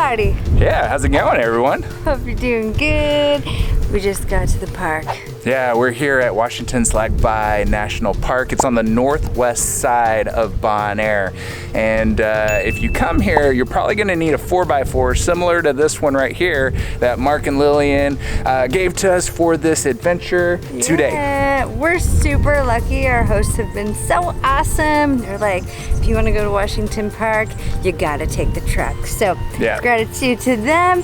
Marty. Yeah, how's it going, everyone? Hope you're doing good. We just got to the park. Yeah, we're here at Washington Slagbaai National Park. It's on the northwest side of Bonaire. And if you come here, you're probably gonna need a 4x4 similar to this one right here that Mark and Lillian gave to us for this adventure today. Yeah, we're super lucky. Our hosts have been so awesome. They're like, if you wanna go to Washington Park, you gotta take the truck. So yeah, gratitude to them.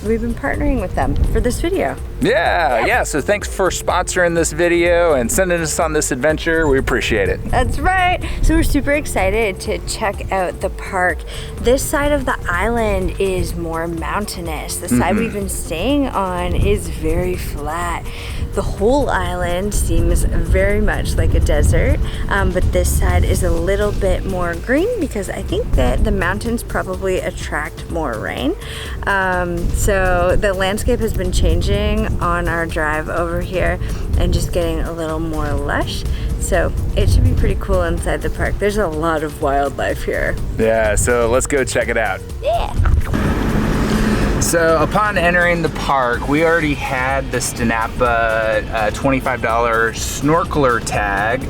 We've been partnering with them for this video. Yeah, so thanks for sponsoring this video and sending us on this adventure. We appreciate it. That's right. So we're super excited to check out the park. This side of the island is more mountainous. The side we've been staying on is very flat. The whole island seems very much like a desert, but this side is a little bit more green because I think that the mountains probably attract more rain. So the landscape has been changing on our drive over here and just getting a little more lush. So it should be pretty cool inside the park. There's a lot of wildlife here. Yeah, so let's go check it out. Yeah. So upon entering the park, we already had the Stanapa $25 snorkeler tag,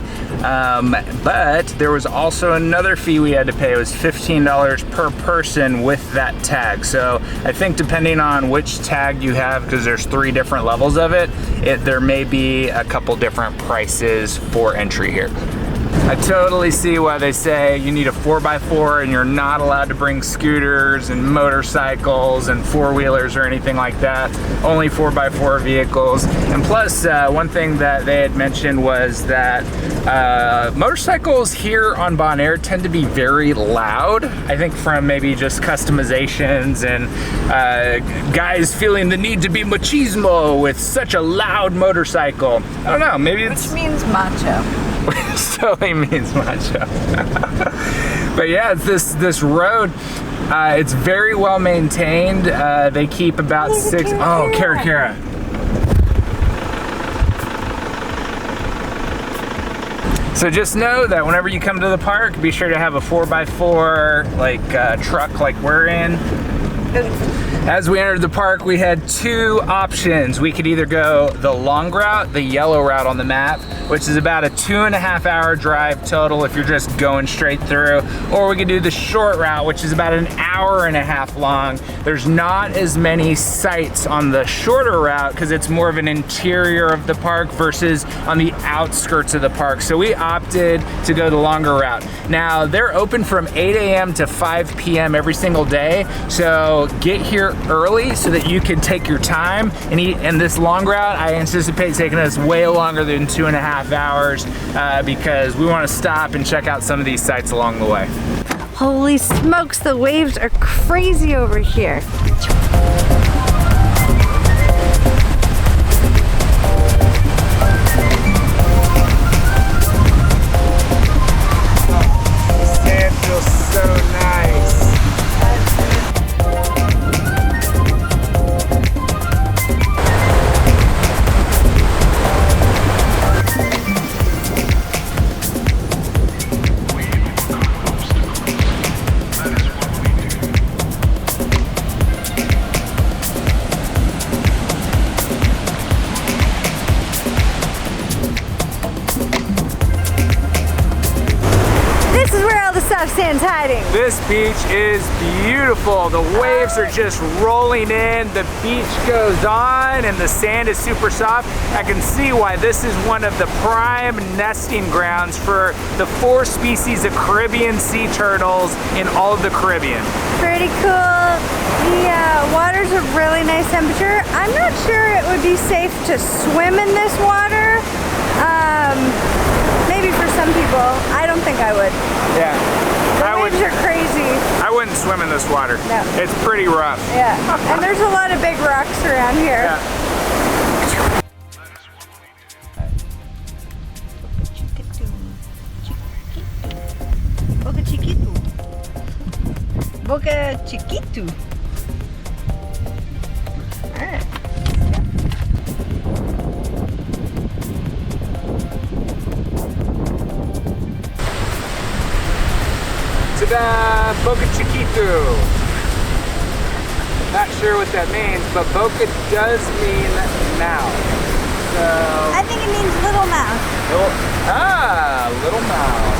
but there was also another fee we had to pay. It was $15 per person with that tag. So I think depending on which tag you have, because there's 3 different levels of it, there may be a couple different prices for entry here. I totally see why they say you need a 4x4 and you're not allowed to bring scooters and motorcycles and 4-wheelers or anything like that. Only 4x4 vehicles. And plus, one thing that they had mentioned was that motorcycles here on Bonaire tend to be very loud. I think from maybe just customizations and guys feeling the need to be machismo with such a loud motorcycle. I don't know, maybe it's... Which means macho. Totally means macho. But yeah, it's this road. It's very well maintained. They keep about 6. Oh, Kara. So just know that whenever you come to the park, be sure to have a 4x4 like truck like we're in. As we entered the park, we had 2 options. We could either go the long route, the yellow route on the map, which is about a 2.5-hour drive total if you're just going straight through, or we could do the short route, which is about 1.5 hours long. There's not as many sites on the shorter route because it's more of an interior of the park versus on the outskirts of the park. So we opted to go the longer route. Now, they're open from 8 a.m. to 5 p.m. every single day, so get here early so that you can take your time and eat. And this long route, I anticipate taking us way longer than 2.5 hours because we want to stop and check out some of these sites along the way. Holy smokes, the waves are crazy over here. The sand feels so nice. Sand's hiding. This beach is beautiful. The waves are just rolling in, the beach goes on, and the sand is super soft. I can see why this is one of the prime nesting grounds for the 4 species of Caribbean sea turtles in all of the Caribbean. Pretty cool. The water's a really nice temperature. I'm not sure it would be safe to swim in this water. Maybe for some people. I don't think I would. Yeah. The waves are crazy. I wouldn't swim in this water. No. It's pretty rough. Yeah. And there's a lot of big rocks around here. Yeah. Boca chiquito. Boca chiquito. All right. Ta-da! Boca Chiquito! Not sure what that means, but boca does mean mouth. So I think it means little mouth. Little mouth.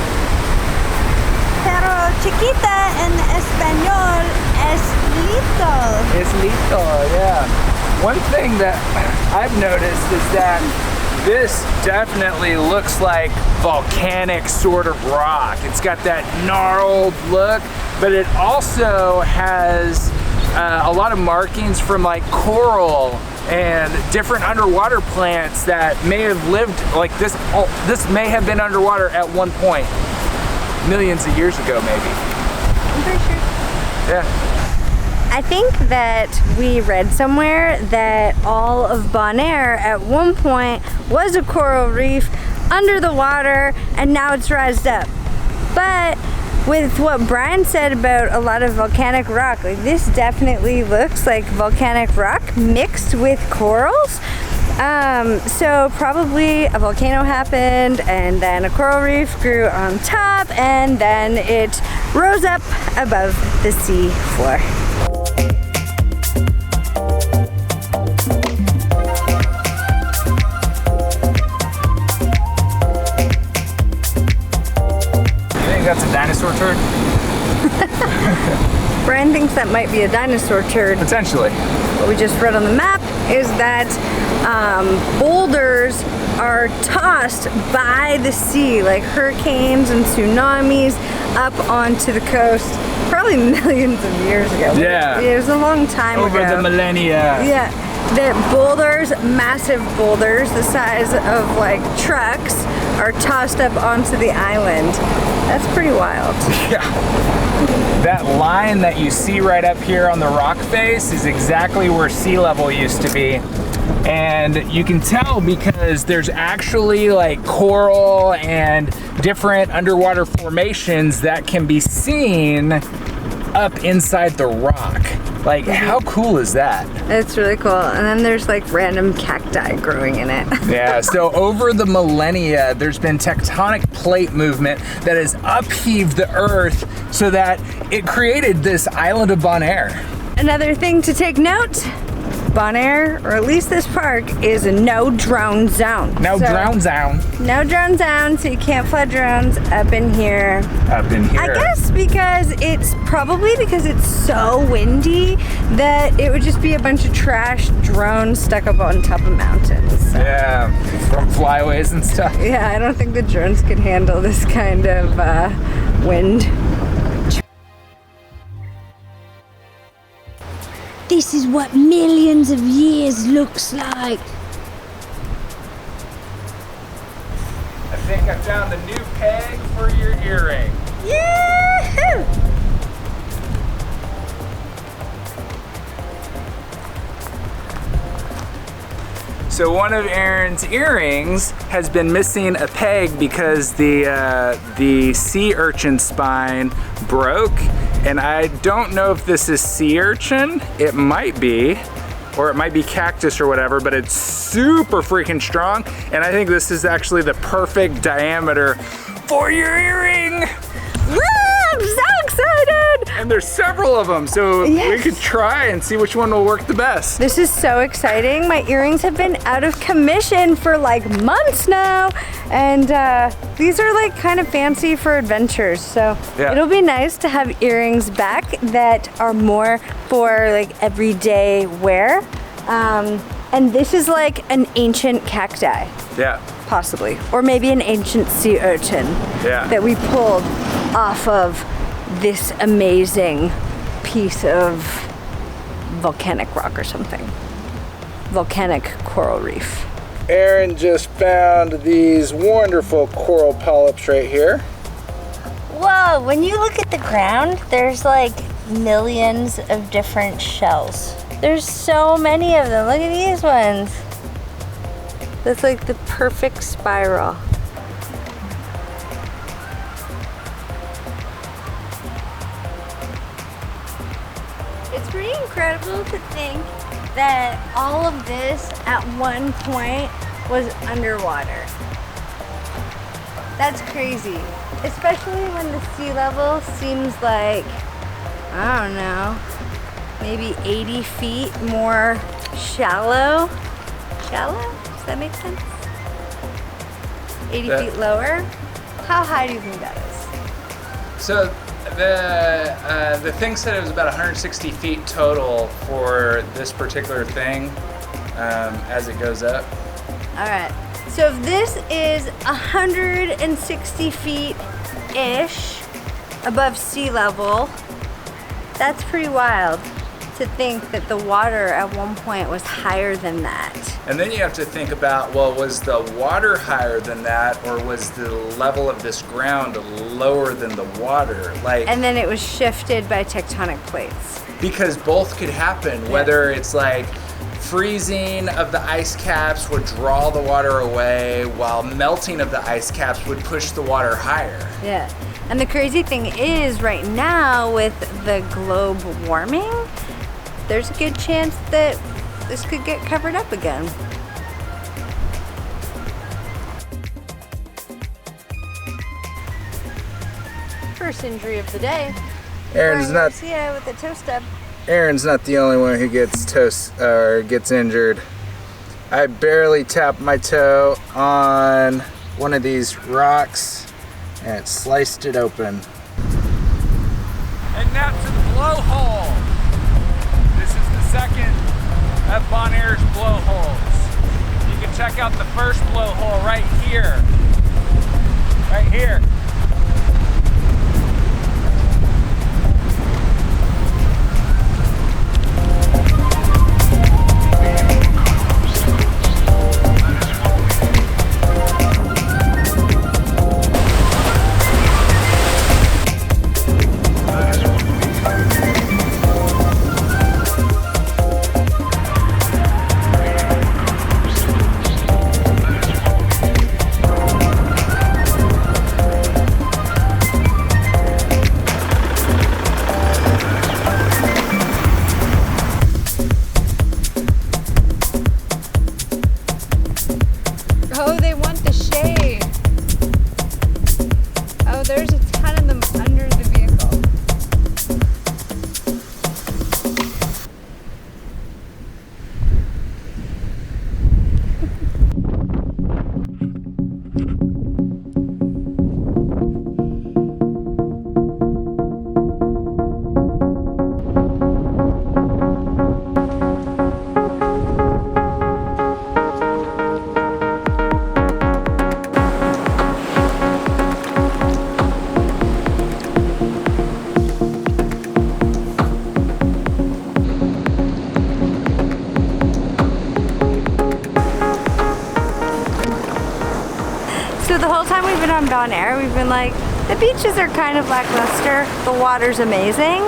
Pero chiquita en español es little. It's little, yeah. One thing that I've noticed is that this definitely looks like volcanic sort of rock. It's got that gnarled look, but it also has a lot of markings from like coral and different underwater plants that may have lived like this. This may have been underwater at one point, millions of years ago, maybe. I'm pretty sure. Yeah. I think that we read somewhere that all of Bonaire at one point was a coral reef under the water, and now it's rised up. But with what Brian said about a lot of volcanic rock, like this definitely looks like volcanic rock mixed with corals. So probably a volcano happened, and then a coral reef grew on top, and then it rose up above the sea floor. That's a dinosaur turd? Brian thinks that might be a dinosaur turd. Potentially. What we just read on the map is that boulders are tossed by the sea, like hurricanes and tsunamis, up onto the coast, probably millions of years ago. Yeah. It was a long time ago. Over the millennia. Yeah. The boulders, massive boulders the size of like trucks, are tossed up onto the island. That's pretty wild. Yeah. That line that you see right up here on the rock face is exactly where sea level used to be. And you can tell because there's actually like coral and different underwater formations that can be seen up inside the rock. Like, how cool is that? It's really cool. And then there's like random cacti growing in it. Yeah, so over the millennia, there's been tectonic plate movement that has upheaved the earth so that it created this island of Bonaire. Another thing to take note, Bonaire, or at least this park, is a no drone zone. No drone zone. No drone zone, so you can't fly drones up in here. Up in here. I guess because it's so windy that it would just be a bunch of trash drones stuck up on top of mountains. So. Yeah, from flyways and stuff. Yeah, I don't think the drones could handle this kind of wind. This is what millions of years looks like. I think I found the new peg for your earring. Yahoo! So one of Aaron's earrings has been missing a peg because the sea urchin spine broke, and I don't know if this is sea urchin. It might be, or it might be cactus or whatever, but it's super freaking strong, and I think this is actually the perfect diameter for your earring. Woo! I'm so excited! And there's several of them, so yes. we could try and see which one will work the best. This is so exciting. My earrings have been out of commission for like months now, and these are like kind of fancy for adventures, so yeah. It'll be nice to have earrings back that are more for like everyday wear. And this is like an ancient cacti. Yeah. Possibly. Or maybe an ancient sea urchin that we pulled off of this amazing piece of volcanic rock or something. Volcanic coral reef. Aaron just found these wonderful coral polyps right here. Whoa, when you look at the ground, there's like millions of different shells. There's so many of them. Look at these ones. That's like the perfect spiral. It's pretty incredible to think that all of this at one point was underwater. That's crazy. Especially when the sea level seems like, I don't know, maybe 80 feet more shallow. Shallow? Does that make sense? 80 feet lower? How high do you think that is? So the thing said it was about 160 feet total for this particular thing as it goes up. All right. So if this is 160 feet-ish above sea level, that's pretty wild to think that the water at one point was higher than that. And then you have to think about, well, was the water higher than that, or was the level of this ground lower than the water? Like, and then it was shifted by tectonic plates. Because both could happen, whether it's like freezing of the ice caps would draw the water away, while melting of the ice caps would push the water higher. Yeah. And the crazy thing is, right now with the globe warming, there's a good chance that this could get covered up again. First injury of the day. Aaron's not with the toe stub. Aaron's not the only one who gets injured. I barely tapped my toe on one of these rocks and it sliced it open. And now to the blowhole. This is the second of Bonaire's blowholes. You can check out the first blowhole right here. Right here. Oh, they want the shade. Oh, there's a ton of them under the vehicle. So the whole time we've been on Bonaire, we've been like, the beaches are kind of lackluster, the water's amazing.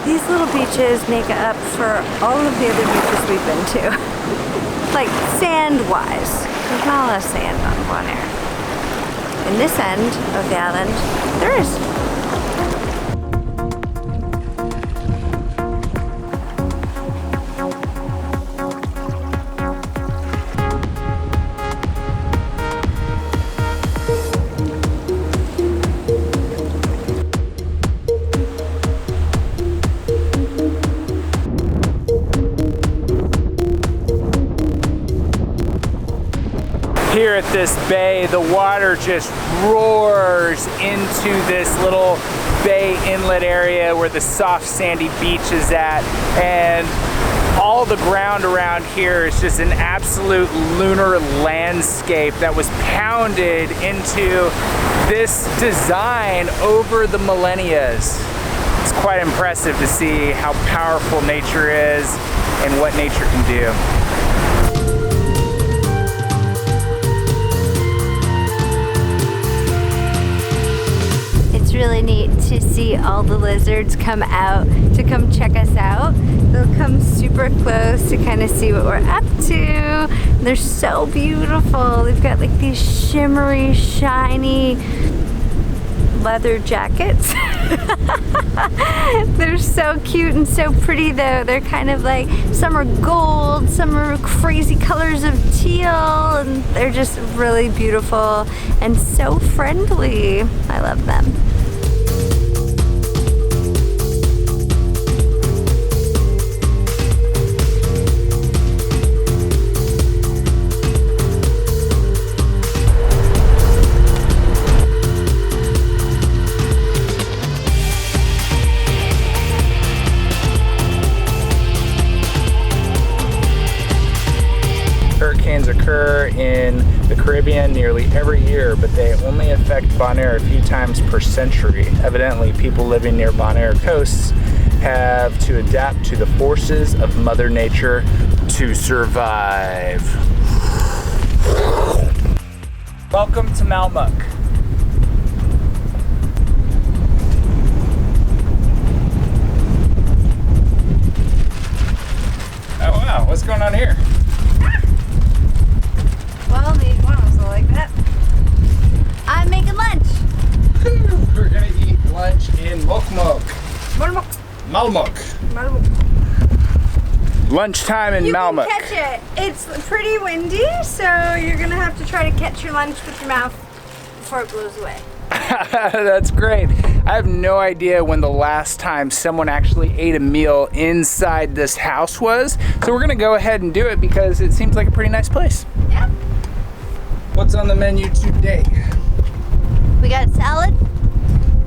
These little beaches make up for all of the other beaches we've been to. Like sand-wise, there's not a lot of sand on Bonaire. In this end of the island, there is. Here at this bay, the water just roars into this little bay inlet area where the soft sandy beach is at, and all the ground around here is just an absolute lunar landscape that was pounded into this design over the millennia. It's quite impressive to see how powerful nature is and what nature can do. Really neat to see all the lizards come out to come check us out. They'll come super close to kind of see what we're up to. They're so beautiful. They've got like these shimmery, shiny leather jackets. They're so cute and so pretty though. They're kind of like, some are gold, some are crazy colors of teal, and they're just really beautiful and so friendly. I love them. hurricanes occur in the Caribbean nearly every year, but they only affect Bonaire a few times per century. Evidently, people living near Bonaire coasts have to adapt to the forces of Mother Nature to survive. Welcome to Malmuck. Oh wow, what's going on here? Well, these ones are like that. I'm making lunch. We're gonna eat lunch in Malmuck. Malmuck. Lunchtime in Malmuck. You can catch it. It's pretty windy, so you're gonna have to try to catch your lunch with your mouth before it blows away. That's great. I have no idea when the last time someone actually ate a meal inside this house was, so we're gonna go ahead and do it because it seems like a pretty nice place. Yeah. What's on the menu today? We got salad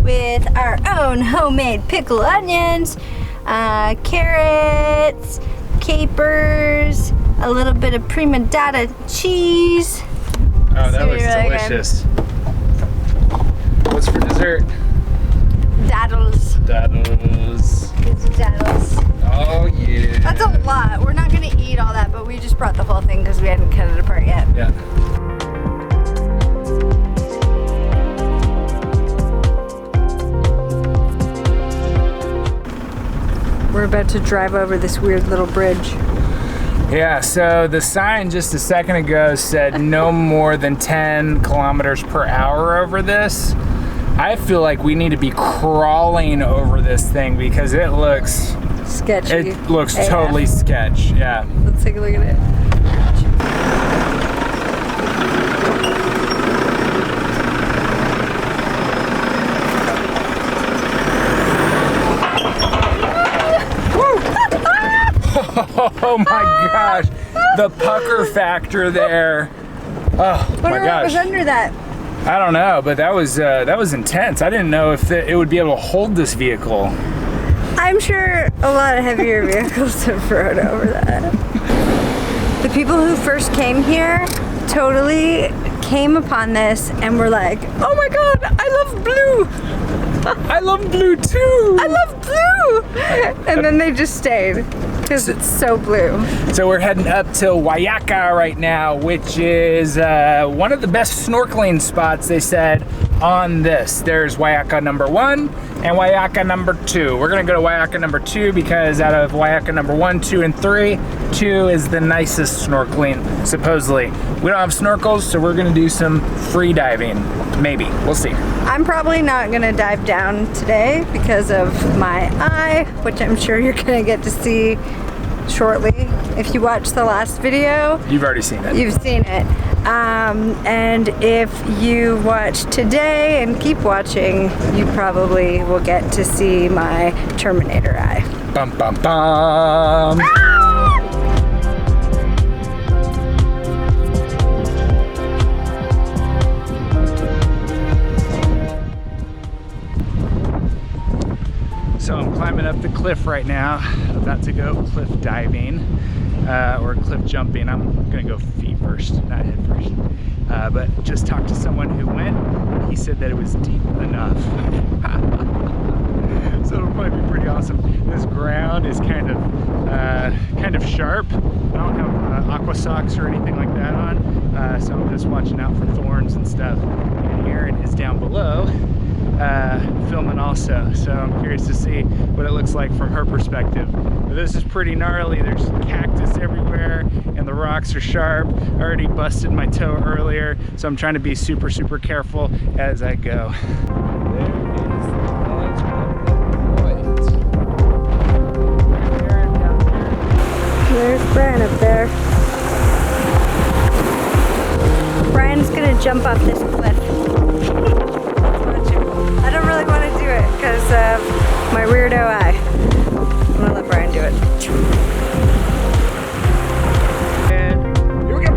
with our own homemade pickled onions, carrots, capers, a little bit of prima donna cheese. Oh, that looks delicious. What's for dessert? Daddles. Daddles. It's daddles. Oh yeah. That's a lot. We're not gonna eat all that, but we just brought the whole thing because we hadn't cut it apart yet. Yeah. We're about to drive over this weird little bridge. Yeah, so the sign just a second ago said no more than 10 kilometers per hour over this. I feel like we need to be crawling over this thing because it looks sketchy. It looks totally sketch, yeah. Let's take a look at it. Oh my gosh, the pucker factor there. Oh my Wonder what was gosh. under that. I don't know, but that was intense. I didn't know if it would be able to hold this vehicle. I'm sure a lot of heavier vehicles have rode over that. The people who first came here totally came upon this and were like, oh my god, I love blue. I love blue too. I love blue. And then they just stayed because it's so blue. So we're heading up to Waiaka right now, which is one of the best snorkeling spots, they said, on this. There's Waiaka number 1 and Waiaka number 2. We're gonna go to Waiaka number 2 because out of Waiaka number 1, 2, and 3, 2 is the nicest snorkeling, supposedly. We don't have snorkels, so we're gonna do some free diving. Maybe, we'll see. I'm probably not gonna dive down today because of my eye, which I'm sure you're gonna get to see shortly. If you watched the last video, You've already seen it. You've seen it. And if you watch today and keep watching, you probably will get to see my Terminator eye. Bum bum bum. So I'm climbing up the cliff right now, about to go cliff diving, or cliff jumping. I'm gonna go feet first, not head first. But just talked to someone who went. He said that it was deep enough. So it'll probably be pretty awesome. This ground is kind of sharp. I don't have aqua socks or anything like that on, so I'm just watching out for thorns and stuff. And Erin is down below, filming also, so I'm curious to see what it looks like from her perspective. But this is pretty gnarly. There's cactus everywhere and the rocks are sharp. I already busted my toe earlier, so I'm trying to be super careful as I go. There's Brian up there. Brian's gonna jump off this cliff. I don't really want to do it because of my weirdo eye. I'm gonna let Brian do it. And here we go.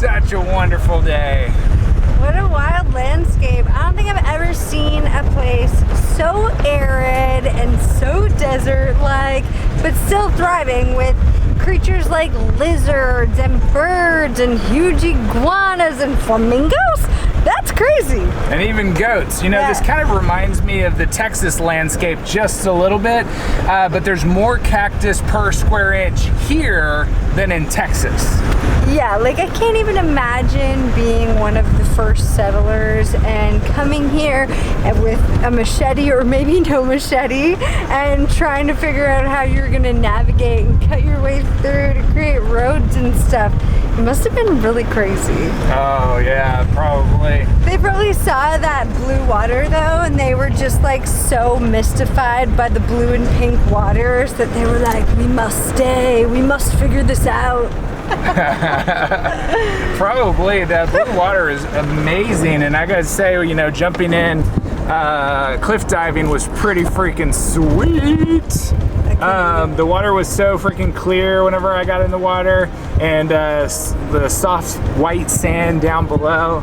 such a wonderful day. What a wild landscape. I don't think I've ever seen a place so arid and so desert-like, but still thriving with creatures like lizards and birds and huge iguanas and flamingos. That's crazy. And even goats. You know, this kind of reminds me of the Texas landscape just a little bit, but there's more cactus per square inch here than in Texas. Yeah, like I can't even imagine being one of the first settlers and coming here with a machete or maybe no machete and trying to figure out how you're gonna navigate and cut your way through to create roads and stuff. It must have been really crazy. Oh yeah, probably. They probably saw that blue water though, and they were just like so mystified by the blue and pink waters that they were like, we must stay, we must figure this out. Probably. That blue water is amazing, and I gotta say, you know, jumping in cliff diving was pretty freaking sweet. The water was so freaking clear whenever I got in the water, and the soft white sand down below.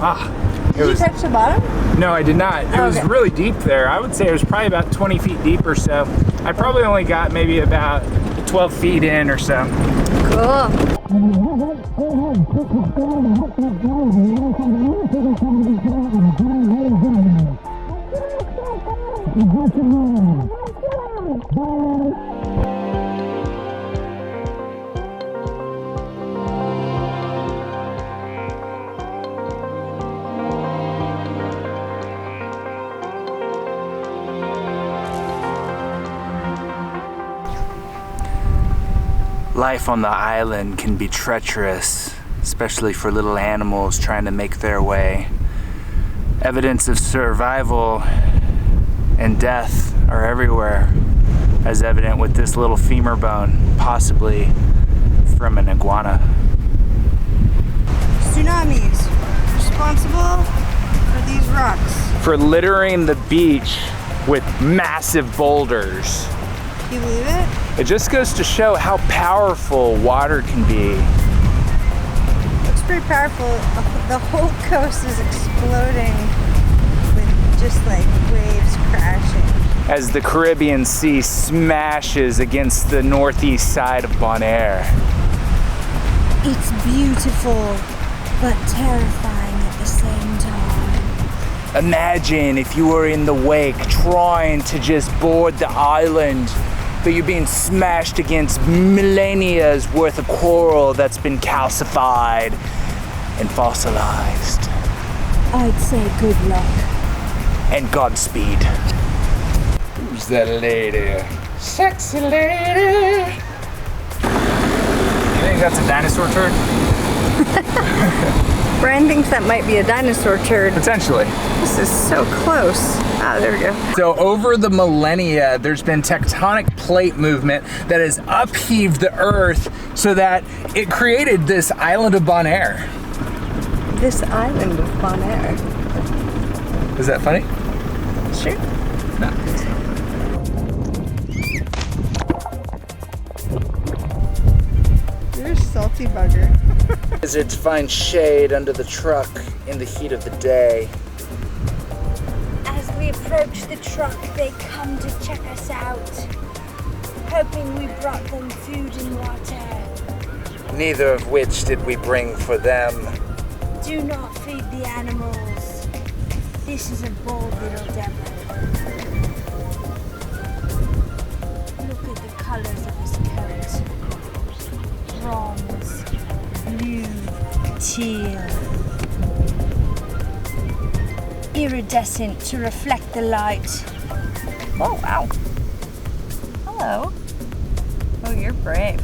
Did you touch the bottom? No, I did not. It was really deep there. I would say it was probably about 20 feet deep or so. I probably only got maybe about 12 feet in or so. Cool. Life on the island can be treacherous, especially for little animals trying to make their way. Evidence of survival and death are everywhere, as evident with this little femur bone, possibly from an iguana. Tsunamis responsible for these rocks. For littering the beach with massive boulders. Can you believe it? It just goes to show how powerful water can be. Looks pretty powerful. The whole coast is exploding with just like waves crashing. As the Caribbean Sea smashes against the northeast side of Bonaire. It's beautiful, but terrifying at the same time. Imagine if you were in the wake trying to just board the island, but you're being smashed against millennia's worth of coral that's been calcified and fossilized. I'd say good luck. And Godspeed. Who's that lady? Sexy lady. You think that's a dinosaur turd? Brian thinks that might be a dinosaur turd. Potentially. This is so close. Ah, there we go. So over the millennia, there's been tectonic plate movement that has upheaved the earth so that it created this island of Bonaire. This island of Bonaire. Is that funny? Sure. No. You're a salty bugger. Lizards find shade under the truck in the heat of the day. As we approach the truck, they come to check us out, hoping we brought them food and water. Neither of which did we bring for them. Do not feed the animals. This is a bold little devil. Look at the colors of his coat. Bronze, blue, teal. Iridescent to reflect the light. Oh, wow. Hello. Oh, you're brave.